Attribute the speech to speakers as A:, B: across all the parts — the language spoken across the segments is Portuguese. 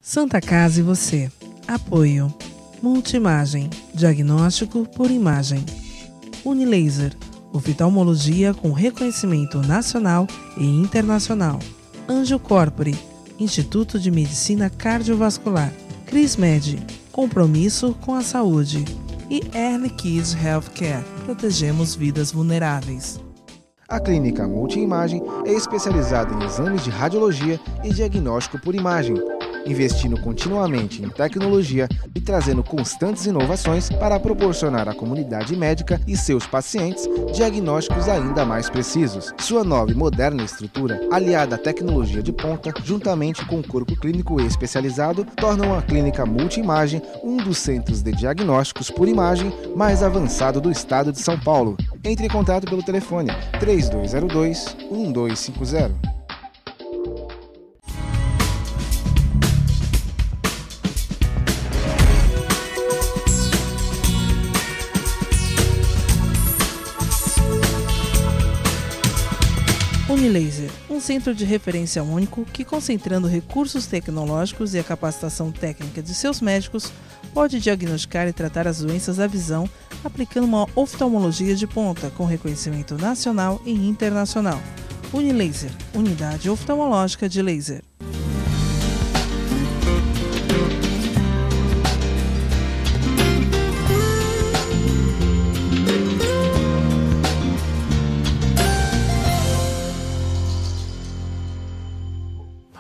A: Santa Casa e você. Apoio. Multimagem. Diagnóstico por imagem. Unilaser. Oftalmologia com reconhecimento nacional e internacional. Anjo Corpore. Instituto de Medicina Cardiovascular. CrisMed. Compromisso com a saúde. E Early Kids Healthcare. Protegemos vidas vulneráveis.
B: A Clínica Multimagem é especializada em exames de radiologia e diagnóstico por imagem, investindo continuamente em tecnologia e trazendo constantes inovações para proporcionar à comunidade médica e seus pacientes diagnósticos ainda mais precisos. Sua nova e moderna estrutura, aliada à tecnologia de ponta, juntamente com o corpo clínico especializado, tornam a Clínica Multimagem um dos centros de diagnósticos por imagem mais avançado do estado de São Paulo. Entre em contato pelo telefone 3202-1250.
A: Unilaser, um centro de referência único que, concentrando recursos tecnológicos e a capacitação técnica de seus médicos, pode diagnosticar e tratar as doenças da visão, aplicando uma oftalmologia de ponta com reconhecimento nacional e internacional. Unilaser, unidade oftalmológica de laser.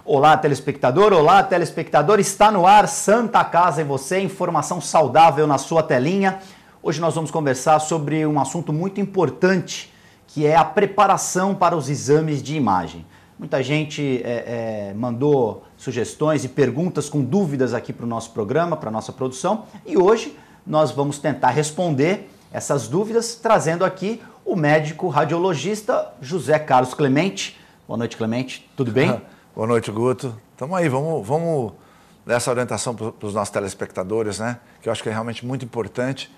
C: Olá, telespectador! Olá, telespectador! Está no ar Santa Casa e você, informação saudável na sua telinha. Hoje nós vamos conversar sobre um assunto muito importante, que é a preparação para os exames de imagem. Muita gente mandou sugestões e perguntas com dúvidas aqui para o nosso programa, para a nossa produção, e hoje nós vamos tentar responder essas dúvidas, trazendo aqui o médico radiologista José Carlos Clemente. Boa noite, Clemente. Tudo bem?
D: Boa noite, Guto. Estamos aí, vamos dar essa orientação para os nossos telespectadores, né? Que eu acho que é realmente muito importante,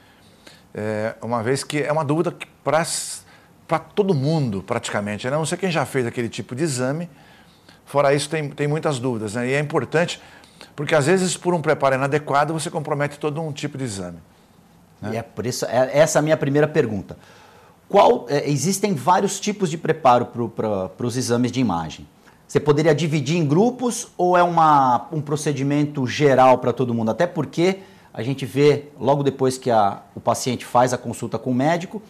D: uma vez que é uma dúvida para todo mundo, praticamente, né? Não sei quem já fez aquele tipo de exame, fora isso tem muitas dúvidas, né? E é importante, porque às vezes por um preparo inadequado você compromete todo um tipo de exame, né?
C: E é por isso, essa é a minha primeira pergunta. Existem vários tipos de preparo para os exames de imagem. Você poderia dividir em grupos ou é um procedimento geral para todo mundo? Até porque a gente vê, logo depois que o paciente faz a consulta com o médico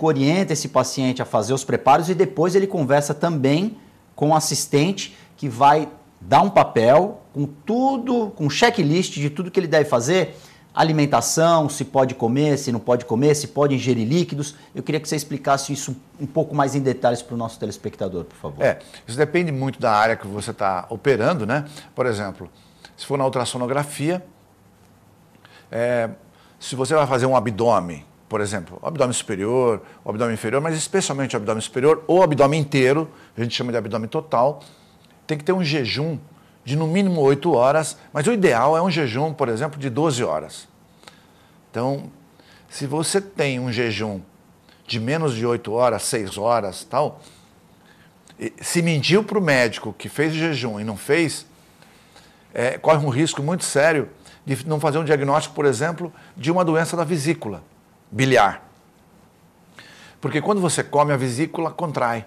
C: orienta esse paciente a fazer os preparos e depois ele conversa também com o assistente que vai dar um papel com tudo, com um checklist de tudo que ele deve fazer, alimentação, se pode comer, se não pode comer, se pode ingerir líquidos. Eu queria que você explicasse isso um pouco mais em detalhes para o nosso telespectador, por favor.
D: Isso depende muito da área que você está operando, né? Por exemplo, se for na ultrassonografia, se você vai fazer um abdômen, por exemplo, o abdômen superior, o abdômen inferior, mas especialmente o abdômen superior ou o abdômen inteiro, a gente chama de abdômen total, tem que ter um jejum de no mínimo 8 horas, mas o ideal é um jejum, por exemplo, de 12 horas. Então, se você tem um jejum de menos de 8 horas, 6 horas, tal, se mentiu para o médico que fez o jejum e não fez, corre um risco muito sério de não fazer um diagnóstico, por exemplo, de uma doença da vesícula biliar. Porque quando você come, a vesícula contrai.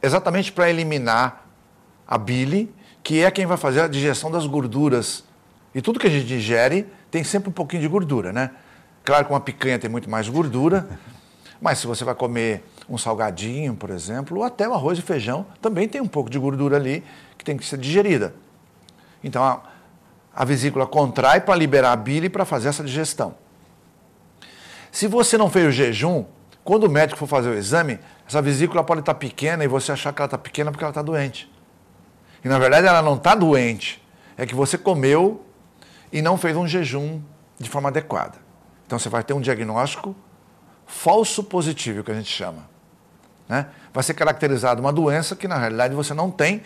D: Exatamente para eliminar a bile, que é quem vai fazer a digestão das gorduras. E tudo que a gente digere tem sempre um pouquinho de gordura, né? Claro que uma picanha tem muito mais gordura, mas se você vai comer um salgadinho, por exemplo, ou até o arroz e feijão, também tem um pouco de gordura ali que tem que ser digerida. Então a vesícula contrai para liberar a bile para fazer essa digestão. Se você não fez o jejum, quando o médico for fazer o exame, essa vesícula pode estar pequena e você achar que ela está pequena porque ela está doente. E na verdade ela não está doente, é que você comeu e não fez um jejum de forma adequada. Então você vai ter um diagnóstico falso positivo, que a gente chama, né? Vai ser caracterizado uma doença que na realidade você não tem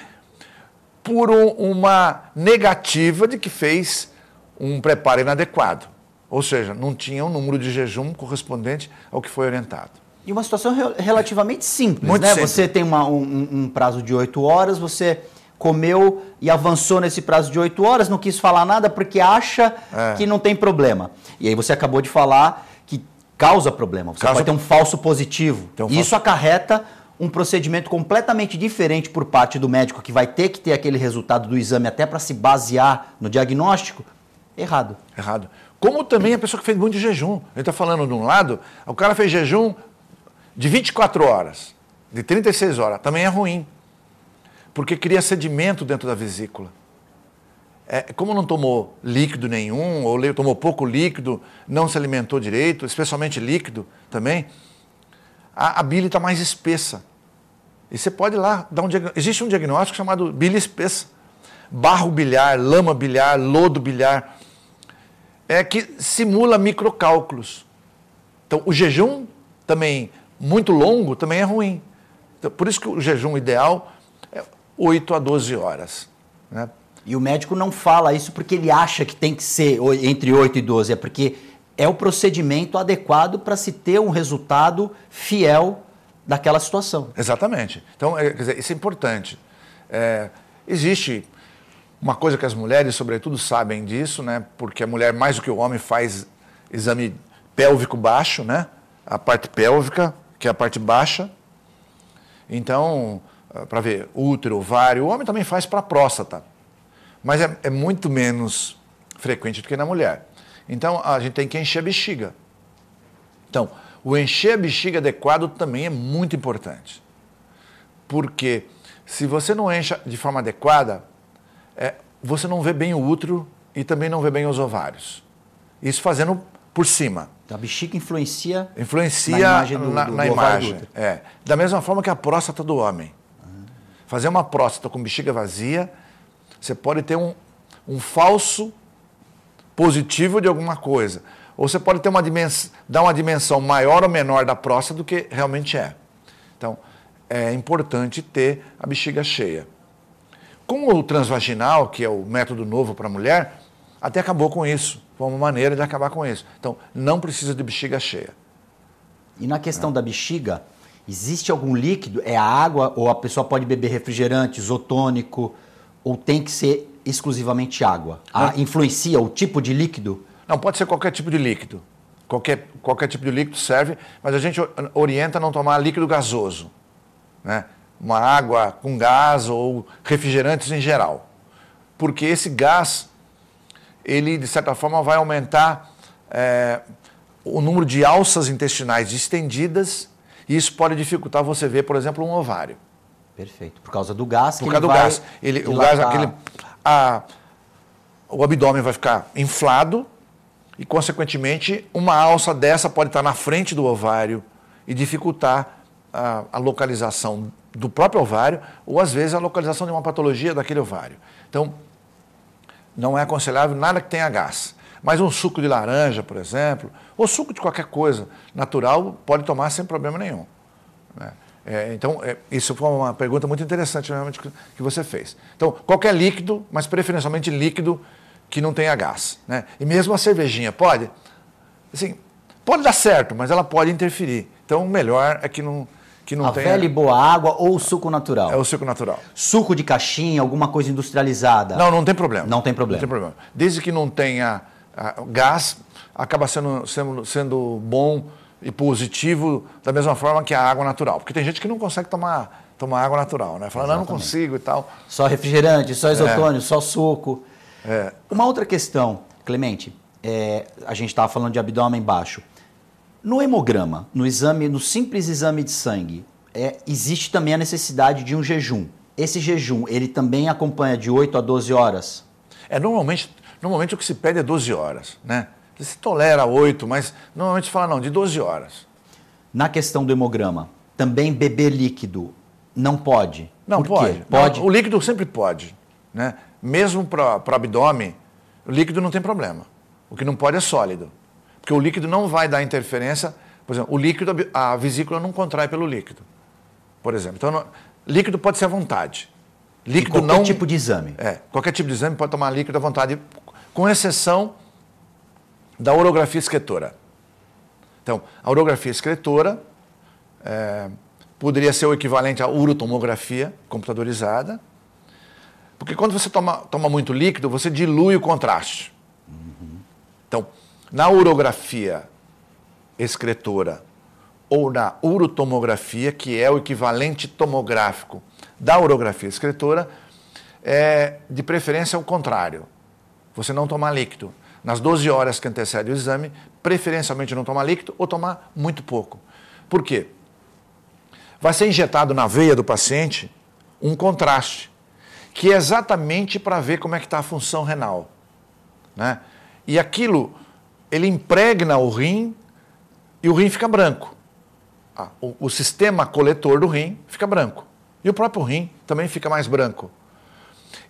D: por uma negativa de que fez um preparo inadequado. Ou seja, não tinha um número de jejum correspondente ao que foi orientado.
C: E uma situação relativamente simples,
D: Muito
C: né?
D: simples.
C: Você tem um prazo de 8 horas, você comeu e avançou nesse prazo de 8 horas, não quis falar nada porque acha que não tem problema. E aí você acabou de falar que causa problema. Você pode ter um falso positivo. Isso acarreta um procedimento completamente diferente por parte do médico, que vai ter que ter aquele resultado do exame até para se basear no diagnóstico. Errado.
D: Errado. Como também a pessoa que fez muito jejum. A gente está falando de um lado, o cara fez jejum de 24 horas, de 36 horas. Também é ruim, porque cria sedimento dentro da vesícula. Como não tomou líquido nenhum, ou tomou pouco líquido, não se alimentou direito, especialmente líquido também, a bile está mais espessa. E você pode ir lá dar um diagnóstico. Existe um diagnóstico chamado bile espessa. Barro biliar, lama biliar, lodo biliar. Que simula microcálculos. Então, o jejum também, muito longo, também é ruim. Então, por isso que o jejum ideal é 8 a 12 horas. Né?
C: E o médico não fala isso porque ele acha que tem que ser entre 8 e 12, é porque é o procedimento adequado para se ter um resultado fiel daquela situação.
D: Exatamente. Então, quer dizer, isso é importante. Existe uma coisa que as mulheres, sobretudo, sabem disso, né? Porque a mulher, mais do que o homem, faz exame pélvico baixo, né? A parte pélvica, que é a parte baixa. Então, para ver útero, ovário, o homem também faz para a próstata. Mas é muito menos frequente do que na mulher. Então, a gente tem que encher a bexiga. Então, o encher a bexiga adequado também é muito importante. Porque se você não enche de forma adequada, você não vê bem o útero e também não vê bem os ovários. Isso fazendo por cima.
C: A bexiga influencia
D: na imagem na imagem. Da mesma forma que a próstata do homem. Fazer uma próstata com bexiga vazia, você pode ter um falso positivo de alguma coisa. Ou você pode ter dar uma dimensão maior ou menor da próstata do que realmente é. Então, é importante ter a bexiga cheia. Com o transvaginal, que é o método novo para a mulher, até acabou com isso. Foi uma maneira de acabar com isso. Então, não precisa de bexiga cheia.
C: E na questão da bexiga, existe algum líquido? É a água ou a pessoa pode beber refrigerante, isotônico, ou tem que ser exclusivamente água? Influencia o tipo de líquido?
D: Não, pode ser qualquer tipo de líquido. Qualquer tipo de líquido serve, mas a gente orienta a não tomar líquido gasoso, né? Uma água com gás ou refrigerantes em geral. Porque esse gás, ele de certa forma vai aumentar o número de alças intestinais distendidas e isso pode dificultar você ver, por exemplo, um ovário.
C: Perfeito. Por causa do gás que
D: Por causa do gás. O gás, o abdômen vai ficar inflado e, consequentemente, uma alça dessa pode estar na frente do ovário e dificultar a localização do próprio ovário ou, às vezes, a localização de uma patologia daquele ovário. Então, não é aconselhável nada que tenha gás. Mas um suco de laranja, por exemplo, ou suco de qualquer coisa natural, pode tomar sem problema nenhum. Né? Então, isso foi uma pergunta muito interessante realmente que você fez. Então, qualquer líquido, mas preferencialmente líquido que não tenha gás. Né? E mesmo a cervejinha pode? Assim, pode dar certo, mas ela pode interferir. Então, o melhor é que não tenha...
C: velha e boa água ou suco natural?
D: É o suco natural.
C: Suco de caixinha, alguma coisa industrializada?
D: Não tem problema.
C: Não tem problema.
D: Não tem problema. Desde que não tenha gás, acaba sendo bom e positivo da mesma forma que a água natural. Porque tem gente que não consegue tomar água natural, né? Fala, não consigo e tal.
C: Só refrigerante, só isotônio, só suco. Uma outra questão, Clemente, a gente estava falando de abdômen baixo. No hemograma, no simples exame de sangue, existe também a necessidade de um jejum. Esse jejum, ele também acompanha de 8 a 12 horas?
D: Normalmente o que se pede é 12 horas, né? Se tolera 8, mas normalmente se fala não, de 12 horas.
C: Na questão do hemograma, também beber líquido não pode?
D: Não,
C: Por quê?
D: pode.
C: Pode?
D: Não, o líquido sempre pode, né? Mesmo para o abdômen, o líquido não tem problema. O que não pode é sólido. Porque o líquido não vai dar interferência. Por exemplo, o líquido, a vesícula não contrai pelo líquido. Por exemplo. Então, líquido pode ser à vontade.
C: Líquido qualquer tipo de exame.
D: Qualquer tipo de exame pode tomar líquido à vontade, com exceção da urografia excretora. Então, a urografia excretora poderia ser o equivalente à urotomografia computadorizada. Porque quando você toma muito líquido, você dilui o contraste. Então, na urografia excretora ou na urotomografia, que é o equivalente tomográfico da urografia excretora, de preferência o contrário. Você não tomar líquido. Nas 12 horas que antecedem o exame, preferencialmente não tomar líquido ou tomar muito pouco. Por quê? Vai ser injetado na veia do paciente um contraste, que é exatamente para ver como é que está a função renal, né? E aquilo, ele impregna o rim e o rim fica branco. O sistema coletor do rim fica branco. E o próprio rim também fica mais branco.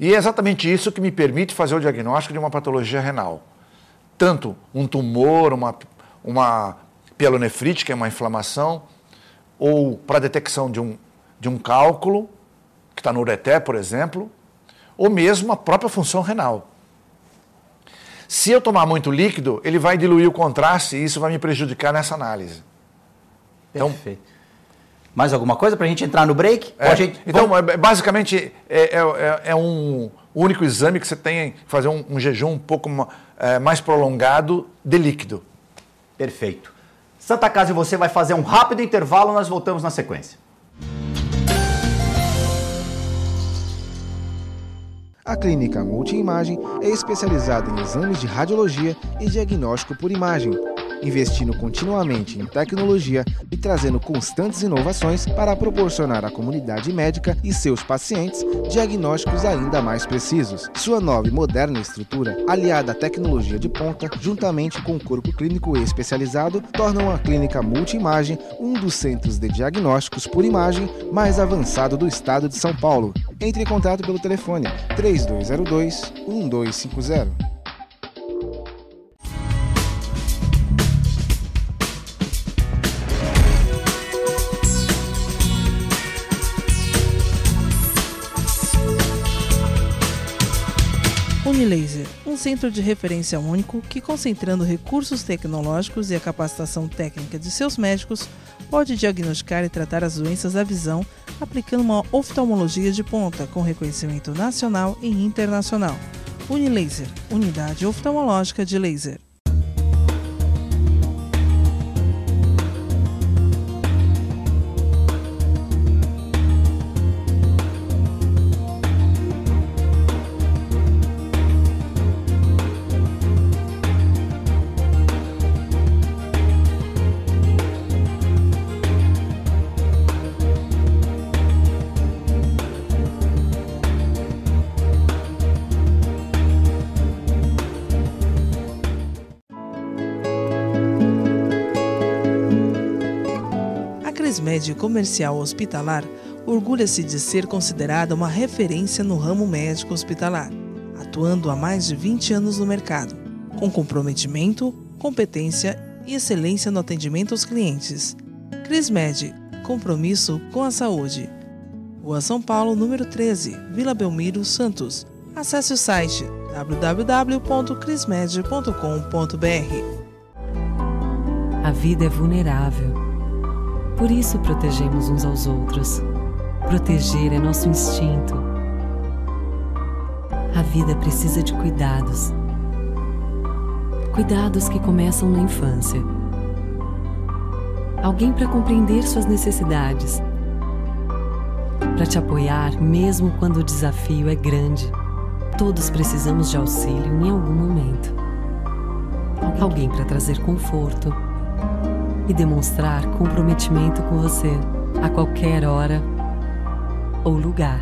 D: E é exatamente isso que me permite fazer o diagnóstico de uma patologia renal. Tanto um tumor, uma pielonefrite, que é uma inflamação, ou para a detecção de um cálculo, que está no ureter, por exemplo, ou mesmo a própria função renal. Se eu tomar muito líquido, ele vai diluir o contraste e isso vai me prejudicar nessa análise.
C: Perfeito. Então, mais alguma coisa para a gente entrar no break?
D: Então, basicamente, é um único exame que você tem que fazer um jejum um pouco mais prolongado de líquido.
C: Perfeito. Santa Casa e você vai fazer um rápido intervalo, nós voltamos na sequência.
B: A Clínica Multiimagem é especializada em exames de radiologia e diagnóstico por imagem, investindo continuamente em tecnologia e trazendo constantes inovações para proporcionar à comunidade médica e seus pacientes diagnósticos ainda mais precisos. Sua nova e moderna estrutura, aliada à tecnologia de ponta, juntamente com o corpo clínico especializado, tornam a Clínica Multiimagem um dos centros de diagnósticos por imagem mais avançado do estado de São Paulo. Entre em contato pelo telefone 3202-1250.
A: Unilaser, um centro de referência único que, concentrando recursos tecnológicos e a capacitação técnica de seus médicos, pode diagnosticar e tratar as doenças da visão, aplicando uma oftalmologia de ponta com reconhecimento nacional e internacional. Unilaser, unidade oftalmológica de laser. A Crismed Comercial Hospitalar orgulha-se de ser considerada uma referência no ramo médico hospitalar, atuando há mais de 20 anos no mercado, com comprometimento, competência e excelência no atendimento aos clientes. Crismed, compromisso com a saúde. Rua São Paulo, número 13, Vila Belmiro, Santos. Acesse o site www.crismed.com.br.
E: A vida é vulnerável. Por isso protegemos uns aos outros. Proteger é nosso instinto. A vida precisa de cuidados. Cuidados que começam na infância. Alguém para compreender suas necessidades. Para te apoiar mesmo quando o desafio é grande. Todos precisamos de auxílio em algum momento. Alguém para trazer conforto e demonstrar comprometimento com você a qualquer hora ou lugar.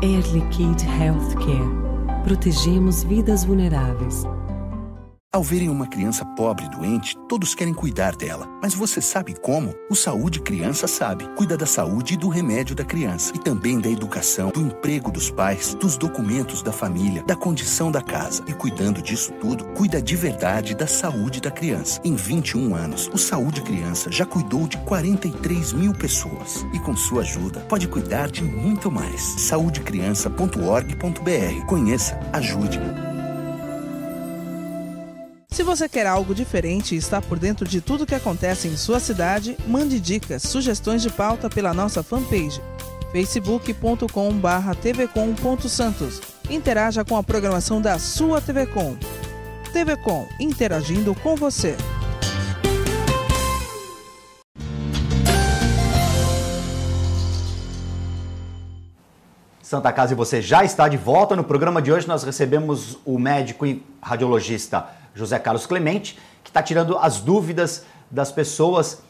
E: Air Liquide Healthcare. Protegemos vidas vulneráveis.
F: Ao verem uma criança pobre e doente, todos querem cuidar dela. Mas você sabe como? O Saúde Criança sabe. Cuida da saúde e do remédio da criança. E também da educação, do emprego dos pais, dos documentos da família, da condição da casa. E cuidando disso tudo, cuida de verdade da saúde da criança. Em 21 anos, o Saúde Criança já cuidou de 43 mil pessoas. E com sua ajuda, pode cuidar de muito mais. saudecriança.org.br. Conheça, ajude.
A: Se você quer algo diferente e está por dentro de tudo que acontece em sua cidade, mande dicas, sugestões de pauta pela nossa fanpage, facebook.com/tvcom.santos. Interaja com a programação da sua TV Com. TV Com, interagindo com você.
C: Santa Casa e você já está de volta. No programa de hoje nós recebemos o médico e radiologista José Carlos Clemente, que está tirando as dúvidas das pessoas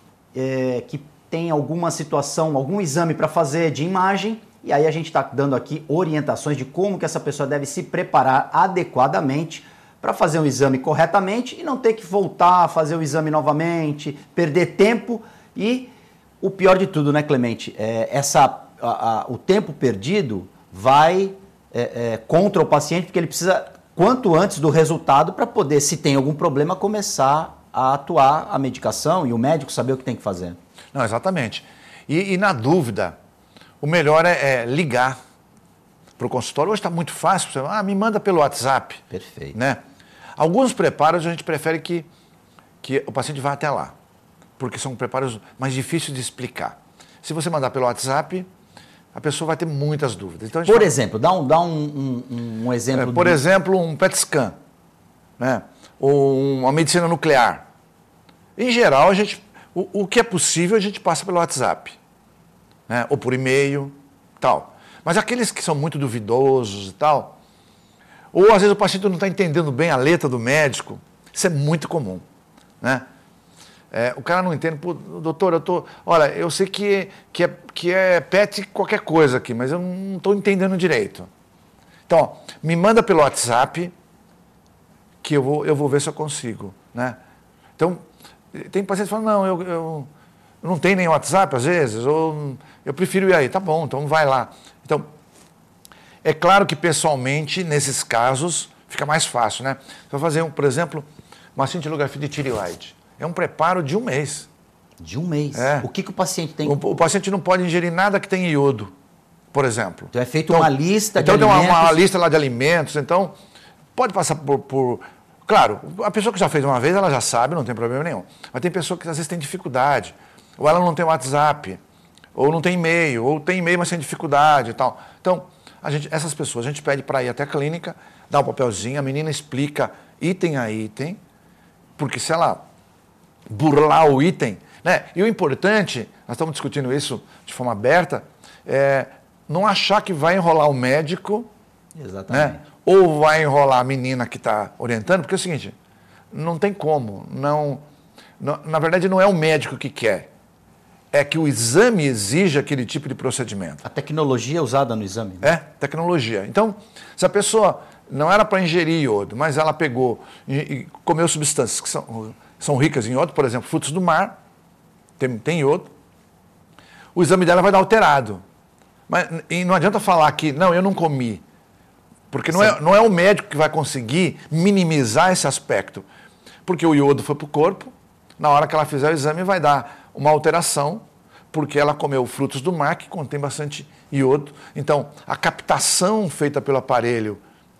C: que têm alguma situação, algum exame para fazer de imagem. E aí a gente está dando aqui orientações de como que essa pessoa deve se preparar adequadamente para fazer um exame corretamente e não ter que voltar a fazer o exame novamente, perder tempo. E o pior de tudo, né, Clemente? O tempo perdido vai contra o paciente, porque ele precisa, quanto antes do resultado, para poder, se tem algum problema, começar a atuar a medicação e o médico saber o que tem que fazer.
D: Não, exatamente. E na dúvida, o melhor é ligar para o consultório. Hoje está muito fácil, você me manda pelo WhatsApp.
C: Perfeito.
D: Né? Alguns preparos a gente prefere que o paciente vá até lá, porque são preparos mais difíceis de explicar. Se você mandar pelo WhatsApp, a pessoa vai ter muitas dúvidas. Então,
C: por exemplo, dá um exemplo.
D: Por exemplo, um PET scan, né? Ou uma medicina nuclear. Em geral, o que é possível a gente passa pelo WhatsApp, né? Ou por e-mail, tal. Mas aqueles que são muito duvidosos e tal, ou às vezes o paciente não está entendendo bem a letra do médico, isso é muito comum, né? O cara não entende, pô, doutor, olha, eu sei que é PET qualquer coisa aqui, mas eu não estou entendendo direito. Então, ó, me manda pelo WhatsApp que eu vou ver se eu consigo, né? Então, tem pacientes que falam, não, eu não tenho nem WhatsApp às vezes, ou eu prefiro ir aí. Tá bom, então vai lá. Então, é claro que pessoalmente, nesses casos, fica mais fácil, né? Você vai fazer, por exemplo, uma cintilografia de tireoide. É um preparo de 1 mês.
C: De 1 mês?
D: É.
C: O que o paciente tem?
D: O paciente não pode ingerir nada que tenha iodo, por exemplo.
C: Então é feita uma lista de
D: alimentos.
C: Então
D: tem uma lista lá de alimentos. Então, pode passar por... Claro, a pessoa que já fez uma vez, ela já sabe, não tem problema nenhum. Mas tem pessoa que às vezes tem dificuldade. Ou ela não tem WhatsApp, ou não tem e-mail, ou tem e-mail, mas tem dificuldade e tal. Então, essas pessoas, a gente pede para ir até a clínica, dá um papelzinho, a menina explica item a item, porque se ela burlar o item, né? E o importante, nós estamos discutindo isso de forma aberta, é não achar que vai enrolar o médico,
C: exatamente,
D: né? Ou vai enrolar a menina que está orientando, porque é o seguinte, não tem como, na verdade não é o médico que quer, é que o exame exige aquele tipo de procedimento.
C: A tecnologia é usada no exame?
D: É, tecnologia. Então, se a pessoa não era para ingerir iodo, mas ela pegou e comeu substâncias que são ricas em iodo, por exemplo, frutos do mar, tem iodo, o exame dela vai dar alterado. E não adianta falar que, não, eu não comi, porque não é o médico que vai conseguir minimizar esse aspecto, porque o iodo foi para o corpo, na hora que ela fizer o exame vai dar uma alteração, porque ela comeu frutos do mar, que contém bastante iodo. Então, a captação feita pelo aparelho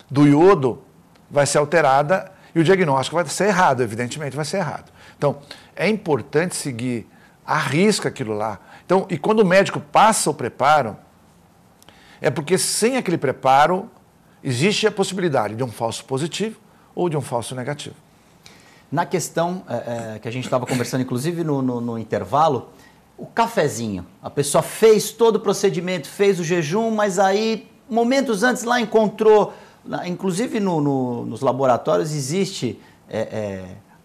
D: do iodo vai ser alterada e o diagnóstico vai ser errado, evidentemente vai ser errado. Então, é importante seguir à risca aquilo lá. Então, e quando o médico passa o preparo, é porque sem aquele preparo existe a possibilidade de um falso positivo ou de um falso negativo.
C: Na questão que a gente estava conversando, inclusive no intervalo, o cafezinho. A pessoa fez todo o procedimento, fez o jejum, mas aí, momentos antes lá encontrou, inclusive nos laboratórios existe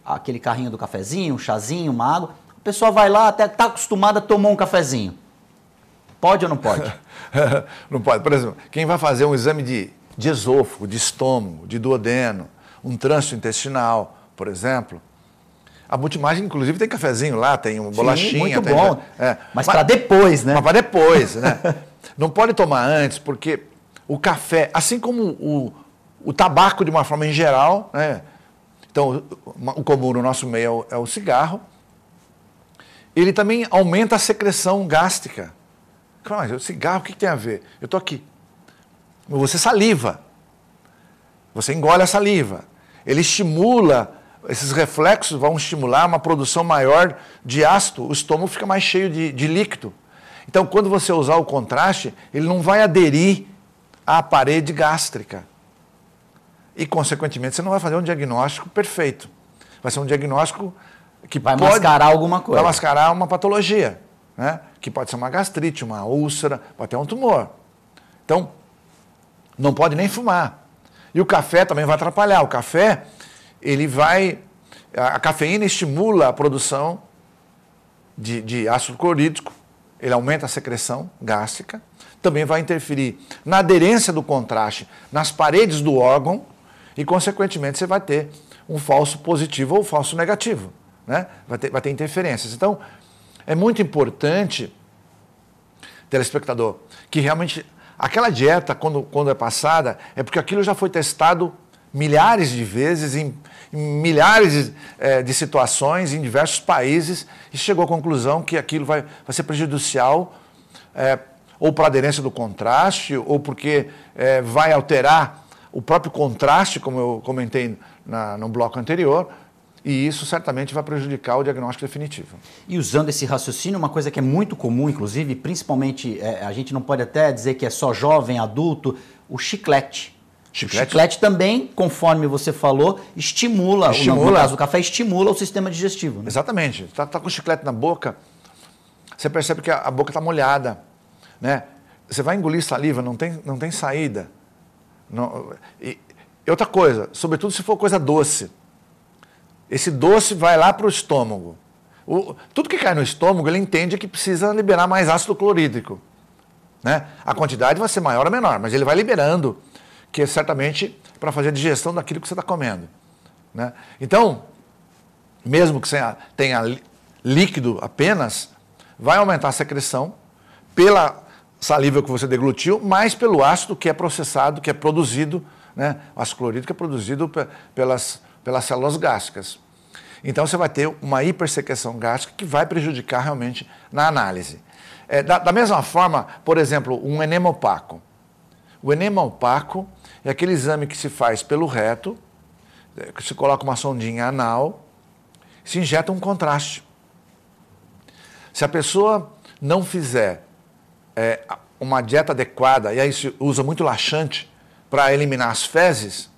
C: aquele carrinho do cafezinho, um chazinho, uma água. A pessoa vai lá, até está acostumada a tomar um cafezinho. Pode ou não pode?
D: Não pode. Por exemplo, quem vai fazer um exame de esôfago, de estômago, de duodeno, um trânsito intestinal, por exemplo, a multimagem, inclusive, tem cafezinho lá, tem uma bolachinha.
C: Sim, muito bom. Mas para depois, né?
D: Mas para depois, né? Não pode tomar antes, porque o café, assim como o tabaco de uma forma em geral, né? Então, o comum no nosso meio é o cigarro, ele também aumenta a secreção gástrica. Mas o cigarro, o que tem a ver? Eu estou aqui. Você saliva. Você engole a saliva. Ele estimula, esses reflexos vão estimular uma produção maior de ácido, o estômago fica mais cheio de líquido. Então, quando você usar o contraste, ele não vai aderir à parede gástrica. E, consequentemente, você não vai fazer um diagnóstico perfeito. Vai ser um diagnóstico que
C: vai mascarar alguma coisa.
D: Vai mascarar uma patologia, né? Que pode ser uma gastrite, uma úlcera, pode ter um tumor. Então, não pode nem fumar. E o café também vai atrapalhar. O café, a cafeína estimula a produção de ácido clorídrico, ele aumenta a secreção gástrica, também vai interferir na aderência do contraste nas paredes do órgão e, consequentemente, você vai ter um falso positivo ou falso negativo, né? Vai ter interferências. Então, é muito importante, telespectador, que realmente aquela dieta, quando é passada, é porque aquilo já foi testado milhares de vezes, em milhares de situações, em diversos países, e chegou à conclusão que aquilo vai ser prejudicial, ou para a aderência do contraste, ou porque vai alterar o próprio contraste, como eu comentei no bloco anterior, e isso certamente vai prejudicar o diagnóstico definitivo.
C: E usando esse raciocínio, uma coisa que é muito comum, inclusive, principalmente, a gente não pode até dizer que é só jovem, adulto, o chiclete. O chiclete também, conforme você falou, estimula, no caso do café, estimula o sistema digestivo. Né?
D: Exatamente. Tá com o chiclete na boca, você percebe que a boca está molhada, né? Você vai engolir saliva, não tem saída. E outra coisa, sobretudo se for coisa doce. Esse doce vai lá para o estômago. Tudo que cai no estômago, ele entende que precisa liberar mais ácido clorídrico, né? A quantidade vai ser maior ou menor, mas ele vai liberando, que é certamente para fazer a digestão daquilo que você está comendo, né? Então, mesmo que você tenha líquido apenas, vai aumentar a secreção pela saliva que você deglutiu, mais pelo ácido que é processado, que é produzido, né? O ácido clorídrico é produzido pelas células gástricas. Então você vai ter uma hipersecreção gástrica que vai prejudicar realmente na análise. Da mesma forma, por exemplo, um enema opaco. O enema opaco é aquele exame que se faz pelo reto, que se coloca uma sondinha anal, se injeta um contraste. Se a pessoa não fizer uma dieta adequada, e aí se usa muito laxante para eliminar as fezes,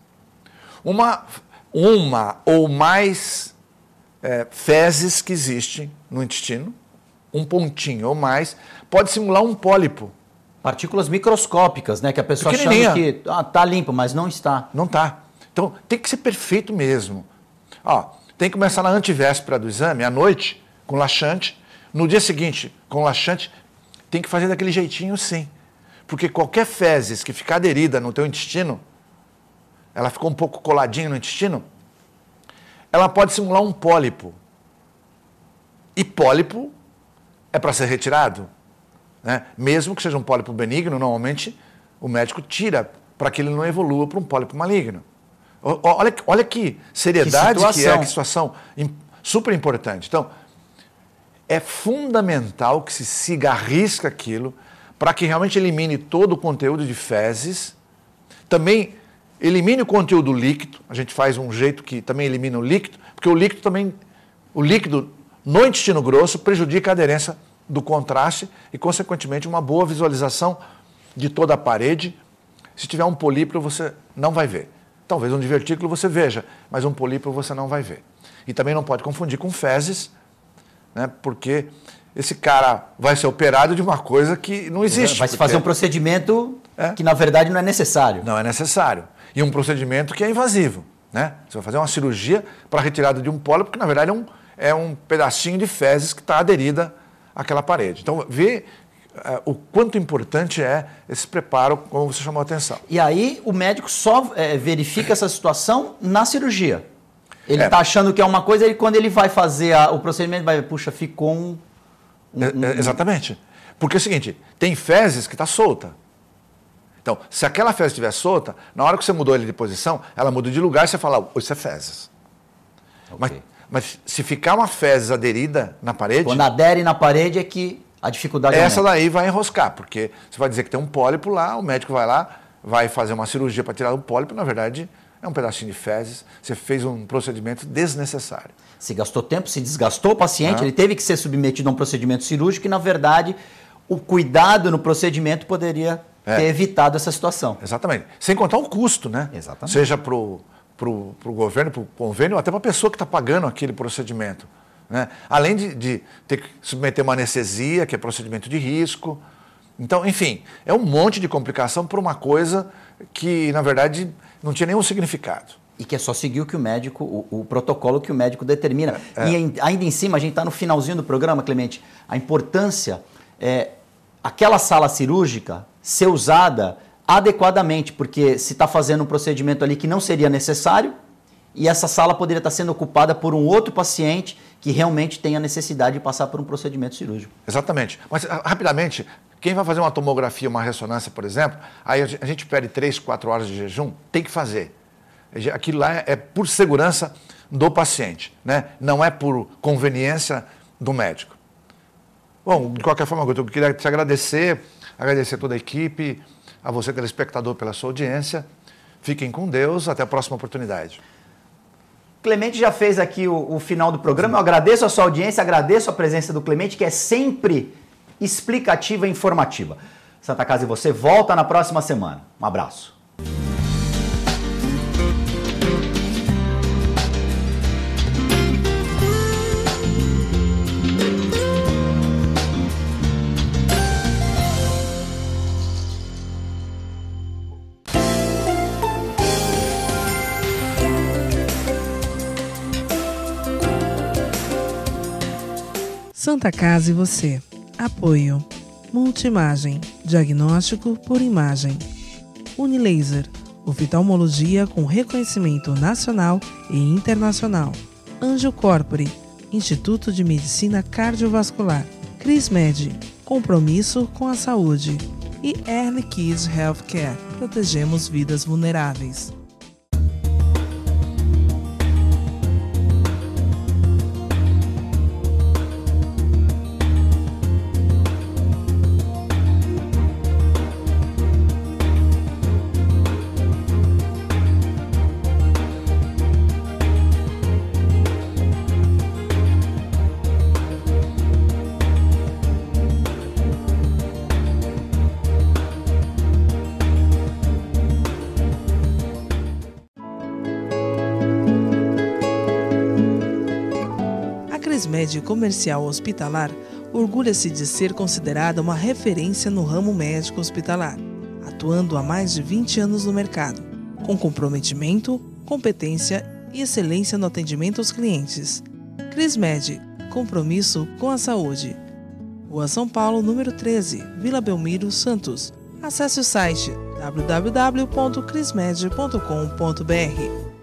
D: uma ou mais fezes que existem no intestino, um pontinho ou mais, pode simular um pólipo.
C: Partículas microscópicas, né? Que a pessoa achando que está limpo, mas não está.
D: Não está. Então, tem que ser perfeito mesmo. Tem que começar na antivéspera do exame, à noite, com laxante. No dia seguinte, com laxante, tem que fazer daquele jeitinho sim. Porque qualquer fezes que ficar aderida no teu intestino, ela ficou um pouco coladinha no intestino, ela pode simular um pólipo. E pólipo é para ser retirado, né? Mesmo que seja um pólipo benigno, normalmente o médico tira para que ele não evolua para um pólipo maligno. Olha que seriedade que situação super importante. Então, é fundamental que se siga a risca aquilo para que realmente elimine todo o conteúdo de fezes, também elimine o conteúdo líquido, a gente faz um jeito que também elimina o líquido, porque o líquido no intestino grosso prejudica a aderência do contraste e, consequentemente, uma boa visualização de toda a parede. Se tiver um políparo, você não vai ver. Talvez um divertículo você veja, mas um políparo você não vai ver. E também não pode confundir com fezes, né, porque esse cara vai ser operado de uma coisa que não existe.
C: Vai se fazer um procedimento que, na verdade, não é necessário.
D: Não é necessário. E um procedimento que é invasivo, né? Você vai fazer uma cirurgia para a retirada de um pólipo, que, na verdade, é um pedacinho de fezes que está aderida àquela parede. Então, vê o quanto importante é esse preparo, como você chamou a atenção.
C: E aí, o médico só verifica essa situação na cirurgia. Ele está achando que é uma coisa, e quando ele vai fazer o procedimento, ficou
D: Exatamente. Porque é o seguinte, tem fezes que está solta. Então, se aquela fezes estiver solta, na hora que você mudou ele de posição, ela muda de lugar e você fala, isso é fezes. Okay. Mas se ficar uma fezes aderida na parede...
C: Quando adere na parede é que a dificuldade
D: essa daí vai enroscar, porque você vai dizer que tem um pólipo lá, o médico vai lá, vai fazer uma cirurgia para tirar o pólipo, na verdade é um pedacinho de fezes, você fez um procedimento desnecessário.
C: Se gastou tempo, se desgastou o paciente, ele teve que ser submetido a um procedimento cirúrgico e, na verdade, o cuidado no procedimento poderia ter evitado essa situação.
D: Exatamente. Sem contar o custo, né?
C: Exatamente.
D: Seja para o governo, para o convênio, ou até para a pessoa que está pagando aquele procedimento. Né? Além de ter que submeter uma anestesia, que é procedimento de risco. Então, enfim, é um monte de complicação por uma coisa que, na verdade, não tinha nenhum significado.
C: E que é só seguir o que o médico, o protocolo que o médico determina. E ainda em cima, a gente está no finalzinho do programa, Clemente, a importância é aquela sala cirúrgica ser usada adequadamente, porque se está fazendo um procedimento ali que não seria necessário, e essa sala poderia estar sendo ocupada por um outro paciente que realmente tem a necessidade de passar por um procedimento cirúrgico.
D: Exatamente. Mas, rapidamente, quem vai fazer uma tomografia, uma ressonância, por exemplo, aí a gente pede 3, 4 horas de jejum, tem que fazer. Aquilo lá é por segurança do paciente, né? Não é por conveniência do médico. Bom, de qualquer forma, eu queria te agradecer a toda a equipe, a você, telespectador, pela sua audiência. Fiquem com Deus, até a próxima oportunidade.
C: Clemente já fez aqui o final do programa. Eu agradeço a sua audiência, agradeço a presença do Clemente, que é sempre explicativa e informativa. Santa Casa e você volta na próxima semana. Um abraço.
A: Santa Casa e você. Apoio. Multimagem. Diagnóstico por imagem. Unilaser. Oftalmologia com reconhecimento nacional e internacional. Anjo Corpore. Instituto de Medicina Cardiovascular. CrisMed. Compromisso com a saúde. E Early Kids Healthcare. Protegemos vidas vulneráveis. CrisMed Comercial Hospitalar orgulha-se de ser considerada uma referência no ramo médico hospitalar, atuando há mais de 20 anos no mercado, com comprometimento, competência e excelência no atendimento aos clientes. CrisMed, compromisso com a saúde. Rua São Paulo, número 13, Vila Belmiro, Santos. Acesse o site www.crismed.com.br.